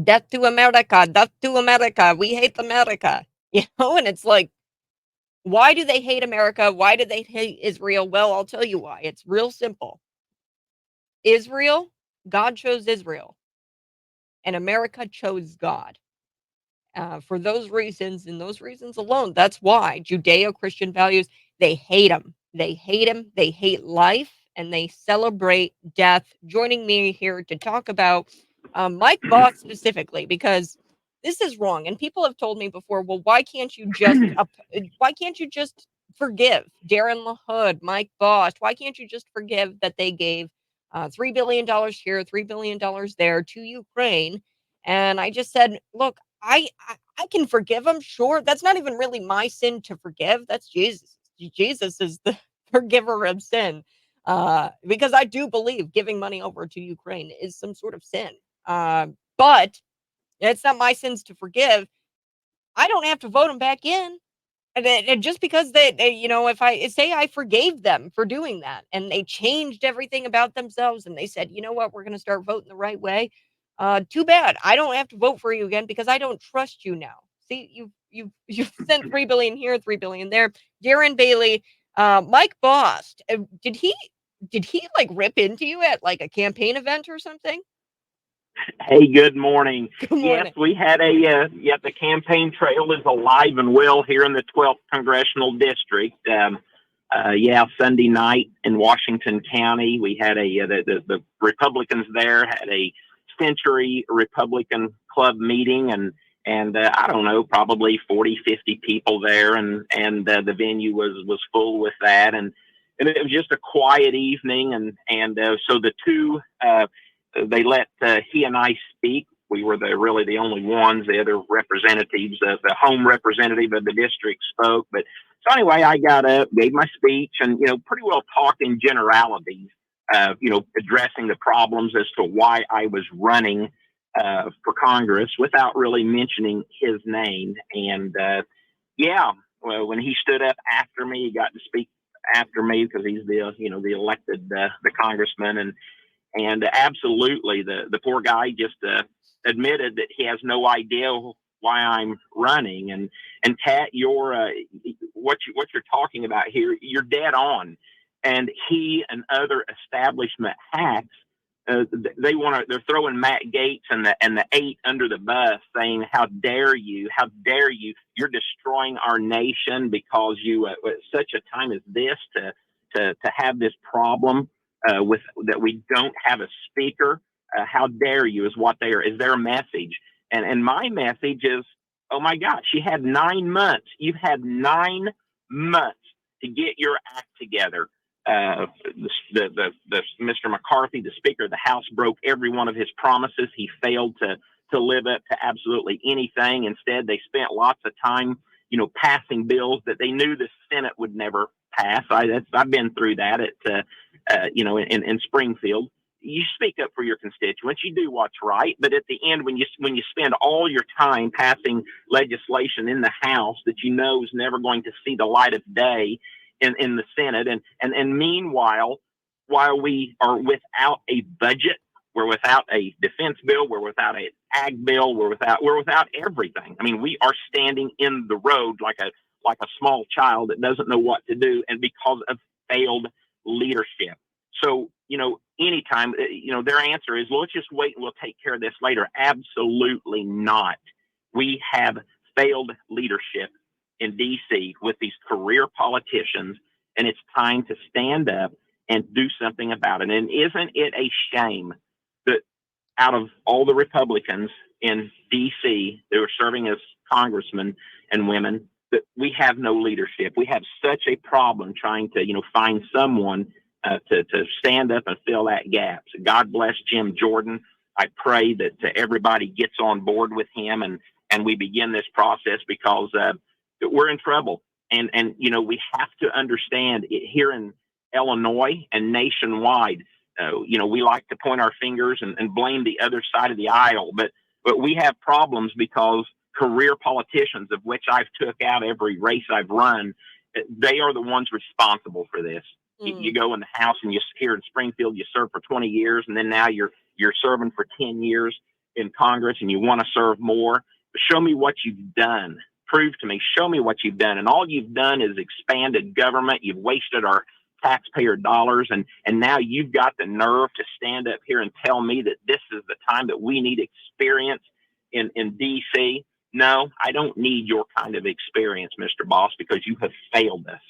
Death to America, death to America, we hate America. And it's like, why do they hate America? Why do they hate Israel? Well, I'll tell you why. It's real simple. Israel, God chose Israel, and America chose God. For those reasons and those reasons alone, that's why Judeo-Christian values, they hate them. They hate him. They hate life, and they celebrate death. Joining me here to talk about Mike Voss specifically, because this is wrong. And people have told me before, well, why can't you just forgive Darren LaHood, Mike Voss? Why can't you just forgive that they gave $3 billion here, $3 billion there to Ukraine? And I just said, look, I can forgive him, sure. That's not even really my sin to forgive. That's Jesus. Jesus is the forgiver of sin. Because I do believe giving money over to Ukraine is some sort of sin. But it's not my sins to forgive. I don't have to vote them back in. And just because if I say I forgave them for doing that and they changed everything about themselves and they said, you know what, we're going to start voting the right way. Too bad. I don't have to vote for you again because I don't trust you now. See, you've sent 3 billion here, 3 billion there. Darren Bailey, Mike Bost, did he like rip into you at like a campaign event or something? Hey, good morning. Good Yes, morning. we had the campaign trail is alive and well here in the 12th Congressional District. Sunday night in Washington County, we had the Republicans there had a Century Republican Club meeting, and I don't know, probably 40, 50 people there, and the venue was full with that, and it was just a quiet evening, and so the two. They let he and I speak. We were really the only ones. The other representatives, the home representative of the district, spoke. But so anyway, I got up, gave my speech, and pretty well talked in generalities. Addressing the problems as to why I was running for Congress without really mentioning his name. And well, when he stood up after me, he got to speak after me because he's the elected the congressman, and absolutely, the poor guy just admitted that he has no idea why I'm running. And Kat, what you're talking about here, you're dead on. And he and other establishment hacks, they're throwing Matt Gaetz and the eight under the bus, saying, "How dare you? How dare you? You're destroying our nation because you at such a time as this to have this problem." With that, we don't have a speaker. How dare you? Is their message, and my message is, oh my gosh, you had 9 months. You've had 9 months to get your act together. The Mr. McCarthy, the Speaker of the House, broke every one of his promises. He failed to live up to absolutely anything. Instead, they spent lots of time, passing bills that they knew the Senate would never pass. I've been through that in Springfield. You speak up for your constituents. You do what's right, but at the end, when you spend all your time passing legislation in the House that you know is never going to see the light of day in the Senate, and meanwhile, while we are without a budget, we're without a defense bill, we're without an ag bill, we're without everything. I mean, we are standing in the road like a small child that doesn't know what to do, and because of failed leadership. So, anytime, their answer is, well, let's just wait and we'll take care of this later. Absolutely not. We have failed leadership in D.C. with these career politicians, and it's time to stand up and do something about it. And isn't it a shame that out of all the Republicans in D.C. that are serving as congressmen and women, that we have no leadership? We have such a problem trying to, find someone to stand up and fill that gap. So God bless Jim Jordan. I pray that everybody gets on board with him and we begin this process because we're in trouble. And we have to understand it here in Illinois and nationwide. We like to point our fingers and blame the other side of the aisle, but we have problems because career politicians, of which I've took out every race I've run, they are the ones responsible for this. You go in the House and here in Springfield, you serve for 20 years, and then now you're serving for 10 years. in Congress and you want to serve more, show me what you've done. Prove to me, show me what you've done. And all you've done is expanded government. You've wasted our taxpayer dollars. And now you've got the nerve to stand up here and tell me that this is the time that we need experience in DC. No, I don't need your kind of experience, Mr. Boss, because you have failed us.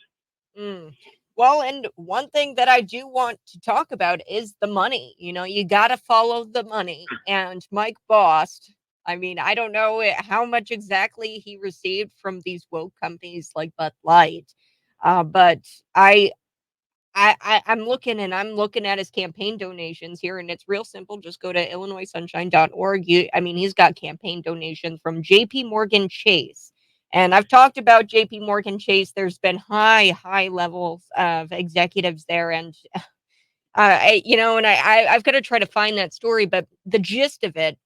Mm. Well, and one thing that I do want to talk about is the money. You know, you got to follow the money. And Mike Bost, I mean, I don't know how much exactly he received from these woke companies like Bud Light, but I'm looking at his campaign donations here, and it's real simple. Just go to illinoissunshine.org. I mean, he's got campaign donations from JP Morgan Chase. And I've talked about JP Morgan Chase. There's been high levels of executives there. And, I've got to try to find that story. But the gist of it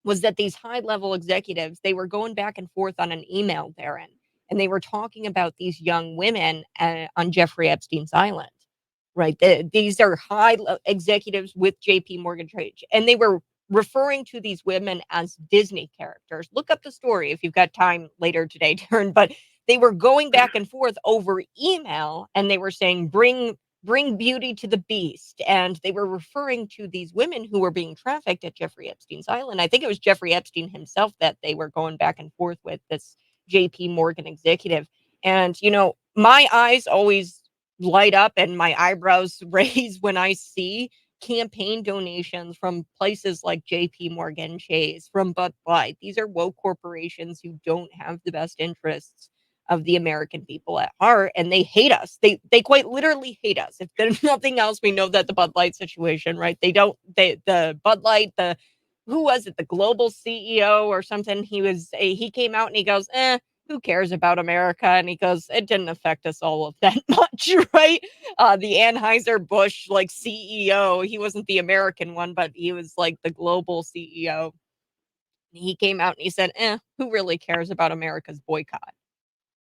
was that these high level executives, they were going back and forth on an email, Darren, and they were talking about these young women on Jeffrey Epstein's island, right? These are executives with JP Morgan Chase, and they were referring to these women as Disney characters. Look up the story if you've got time later today, Darren, but they were going back and forth over email, and they were saying, bring beauty to the beast. And they were referring to these women who were being trafficked at Jeffrey Epstein's island. I think it was Jeffrey Epstein himself that they were going back and forth with, this JP Morgan executive. And, my eyes always light up and my eyebrows raise when I see campaign donations from places like JP Morgan Chase, from Bud Light. These are woke corporations who don't have the best interests of the American people at heart, and they hate us. They quite literally hate us. If there's nothing else, we know that the Bud Light situation, right? The Bud Light, who was it? The global CEO or something. He came out and he goes, who cares about America? And he goes, it didn't affect us all of that much, right? The Anheuser-Busch CEO, he wasn't the American one, but he was like the global CEO. He came out and he said, who really cares about America's boycott?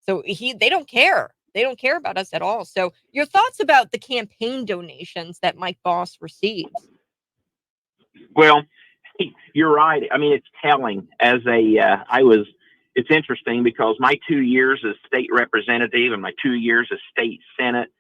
So they don't care. They don't care about us at all. So your thoughts about the campaign donations that Mike Boss receives? Well, you're right. I mean, it's telling. It's interesting because my 2 years as state representative and my 2 years as state senate,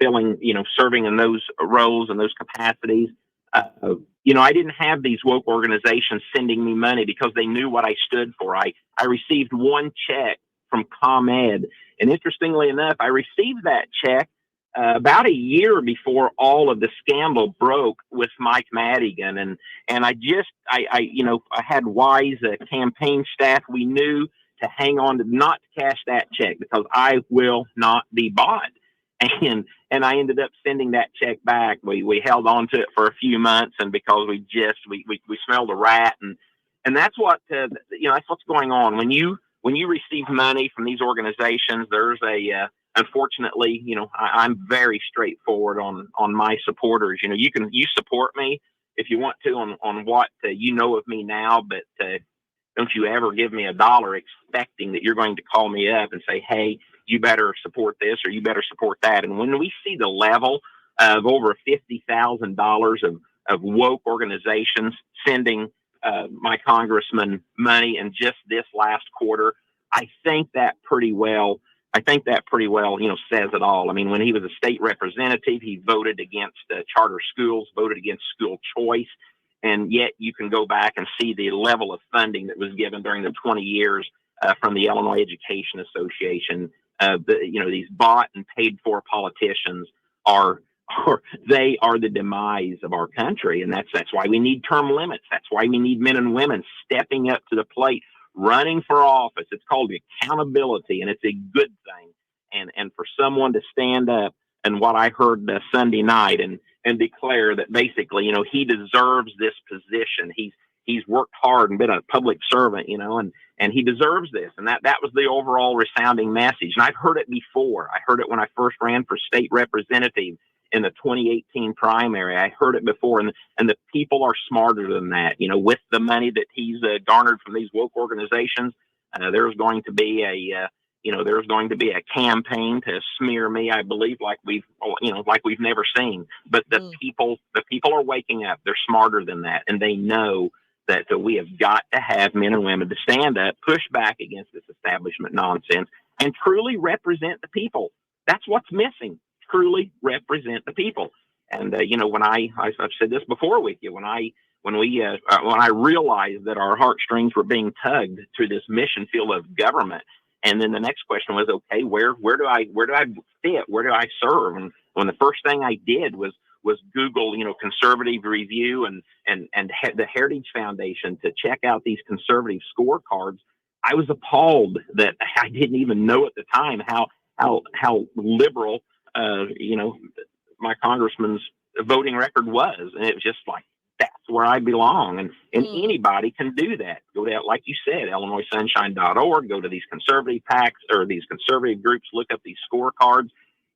serving in those roles and those capacities, I didn't have these woke organizations sending me money because they knew what I stood for. I received one check from ComEd. And interestingly enough, I received that check about a year before all of the scandal broke with Mike Madigan. And I had wise campaign staff. We knew to hang on to not cash that check because I will not be bought. And I ended up sending that check back. We held on to it for a few months, and because we smelled a rat, and that's that's what's going on when you receive money from these organizations. There's unfortunately, I'm very straightforward on my supporters. You support me if you want to on what of me now, but don't you ever give me $1 expecting that you're going to call me up and say, hey, you better support this or you better support that. And when we see the level of over $50,000 of woke organizations sending my congressman money in just this last quarter, I think that pretty well, says it all. I mean, when he was a state representative, he voted against charter schools, voted against school choice. And yet you can go back and see the level of funding that was given during the 20 years from the Illinois Education Association. These bought and paid for politicians are the demise of our country. And that's why we need term limits. That's why we need men and women stepping up to the plate, running for office. It's called accountability, and it's a good thing. And for someone to stand up, and what I heard Sunday night and declare that basically, he deserves this position. He's worked hard and been a public servant, and he deserves this. And that was the overall resounding message. And I've heard it before. I heard it when I first ran for state representative in the 2018 primary. I heard it before, and the people are smarter than that. With the money that he's garnered from these woke organizations, there's going to be a campaign to smear me, I believe, like we've never seen. But the people are waking up. They're smarter than that, and they know that we have got to have men and women to stand up, push back against this establishment nonsense, and truly represent the people. That's what's missing. Truly represent the people. And when I've said this before with you, when I realized that our heartstrings were being tugged through this mission field of government, and then the next question was, okay, where do I fit? Where do I serve? And when the first thing I did was Google, conservative review and the Heritage Foundation to check out these conservative scorecards, I was appalled that I didn't even know at the time how liberal, my congressman's voting record was. And it was just like, that's where I belong. And anybody can do that. Go to, like you said, IllinoisSunshine.org, go to these conservative PACs or these conservative groups, look up these scorecards,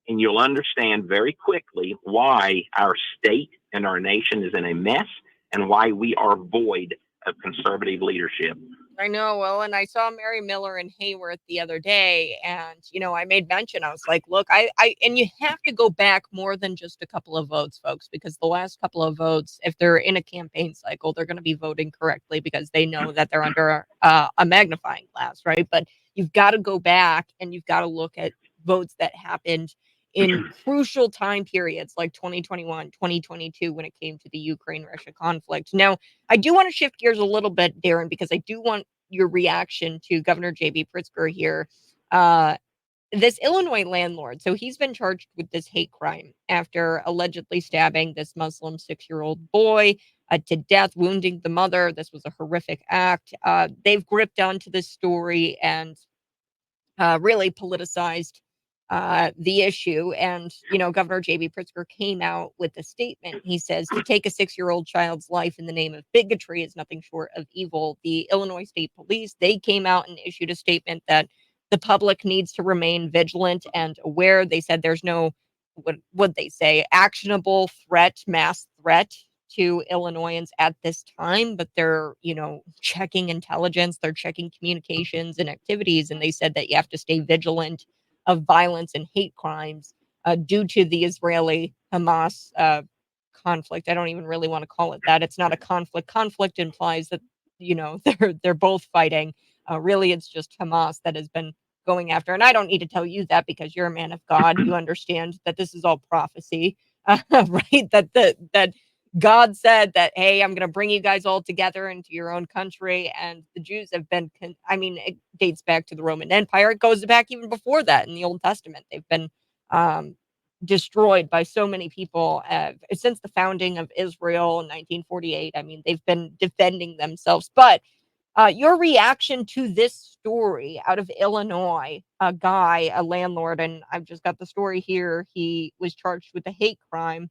and you'll understand very quickly why our state and our nation is in a mess and why we are void of conservative leadership. I know. Well, and I saw Mary Miller in Hayworth the other day, and I made mention. I was like, look, and you have to go back more than just a couple of votes, folks, because the last couple of votes, if they're in a campaign cycle, they're going to be voting correctly because they know that they're under a magnifying glass, right? But you've got to go back and you've got to look at votes that happened in crucial time periods like 2021, 2022, when it came to the Ukraine-Russia conflict. Now, I do want to shift gears a little bit, Darren, because I do want your reaction to Governor JB Pritzker here. This Illinois landlord, so he's been charged with this hate crime after allegedly stabbing this Muslim 6-year-old boy to death, wounding the mother. This was a horrific act. They've gripped onto this story and really politicized the issue. And, Governor JB Pritzker came out with a statement. He says, to take a 6-year-old child's life in the name of bigotry is nothing short of evil. The Illinois State Police, they came out and issued a statement that the public needs to remain vigilant and aware. They said there's no, what would they say, actionable threat, mass threat to Illinoisans at this time, but they're, checking intelligence, they're checking communications and activities. And they said that you have to stay vigilant of violence and hate crimes due to the Israeli-Hamas conflict. I don't even really want to call it that. It's not a conflict. Conflict implies that, they're both fighting. Really, it's just Hamas that has been going after. And I don't need to tell you that because you're a man of God. You understand that this is all prophecy, right? That God said that, hey, I'm going to bring you guys all together into your own country. And the Jews have been, it dates back to the Roman Empire. It goes back even before that in the Old Testament. They've been destroyed by so many people since the founding of Israel in 1948. They've been defending themselves. But your reaction to this story out of Illinois, a landlord, and I've just got the story here. He was charged with a hate crime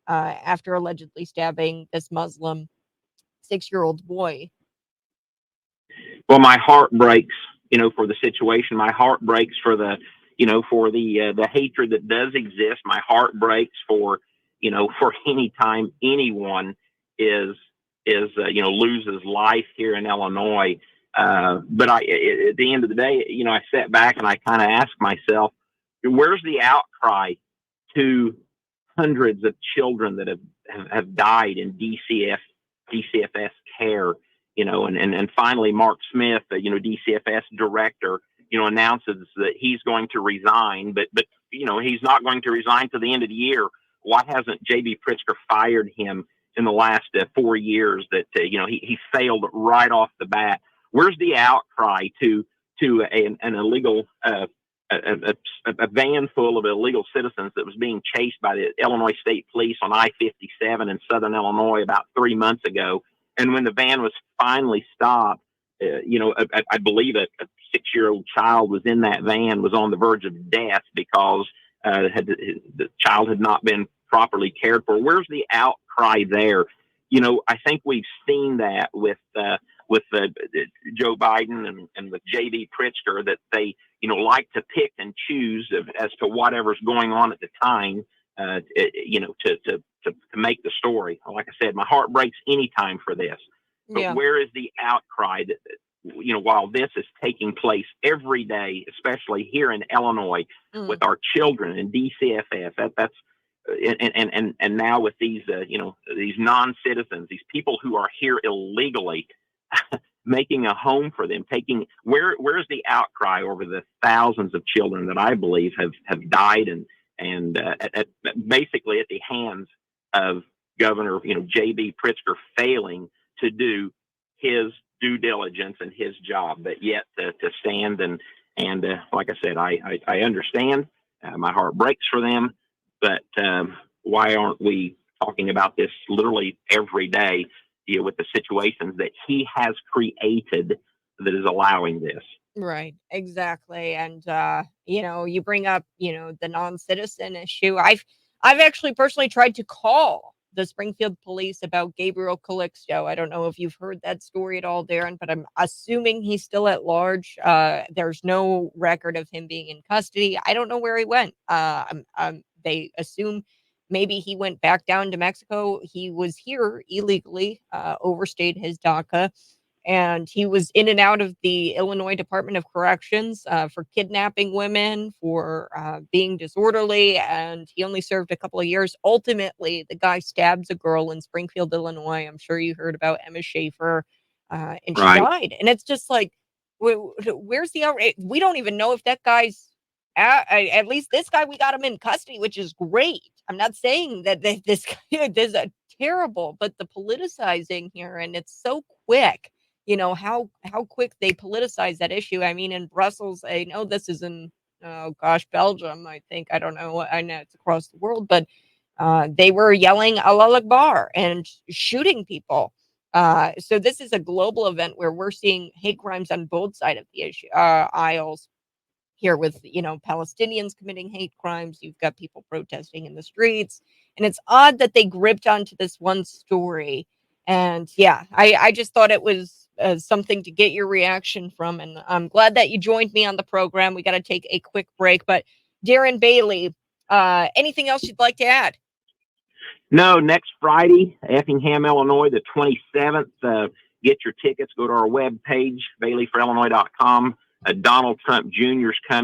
after allegedly stabbing this Muslim 6-year-old boy. Well, my heart breaks, for the situation. My heart breaks for the, for the hatred that does exist. My heart breaks for any time anyone is loses life here in Illinois. But at the end of the day, I sat back and I kind of asked myself, where's the outcry to hundreds of children that have died in DCFS care, and finally Mark Smith, DCFS director, announces that he's going to resign, but he's not going to resign to the end of the year. Why hasn't JB Pritzker fired him in the last 4 years? That he failed right off the bat. Where's the outcry to an illegal a van full of illegal citizens that was being chased by the Illinois State Police on I-57 in southern Illinois about 3 months ago? And when the van was finally stopped, I believe a 6-year-old child was in that van, was on the verge of death because the child had not been properly cared for. Where's the outcry there? I think we've seen that with Joe Biden and with JB Pritzker, that they like to pick and choose as to whatever's going on at the time, to make the story. Like I said, my heart breaks any time for this. But Yeah. Where is the outcry that while this is taking place every day, especially here in Illinois with our children in DCFS? and now with these these non-citizens, these people who are here illegally, making a home for them, where's the outcry over the thousands of children that I believe have died and basically at the hands of Governor JB Pritzker failing to do his due diligence and his job, but yet to stand and like I said, I understand. My heart breaks for them, but why aren't we talking about this literally every day? With the situations that he has created that is allowing this. Right, exactly, and, you bring up, the non-citizen issue. I've actually personally tried to call the Springfield police about Gabriel Calixto. I don't know if you've heard that story at all, Darren, but I'm assuming he's still at large. There's no record of him being in custody. I don't know where he went. They assume maybe he went back down to Mexico. He was here illegally, overstayed his DACA, and he was in and out of the Illinois Department of Corrections for kidnapping women, for being disorderly, and he only served a couple of years. Ultimately, the guy stabs a girl in Springfield, Illinois. I'm sure you heard about Emma Schaefer, and she Right. died. And it's just like, where's the outrage? We don't even know if that guy's at least this guy, we got him in custody, which is great. I'm not saying that this guy is a terrible, but the politicizing here, and it's so quick, how quick they politicize that issue. I mean, in Brussels, I know this is in, oh gosh, Belgium, I think. I don't know. I know it's across the world, but they were yelling Allah Akbar and shooting people. So this is a global event where we're seeing hate crimes on both sides of the issue aisles. Here with, Palestinians committing hate crimes, you've got people protesting in the streets, and it's odd that they gripped onto this one story. And yeah, I just thought it was something to get your reaction from, and I'm glad that you joined me on the program. We got to take a quick break, but Darren Bailey, anything else you'd like to add? No, next Friday, Effingham, Illinois, the 27th. Get your tickets. Go to our webpage, baileyforillinois.com. Donald Trump Jr.'s coming.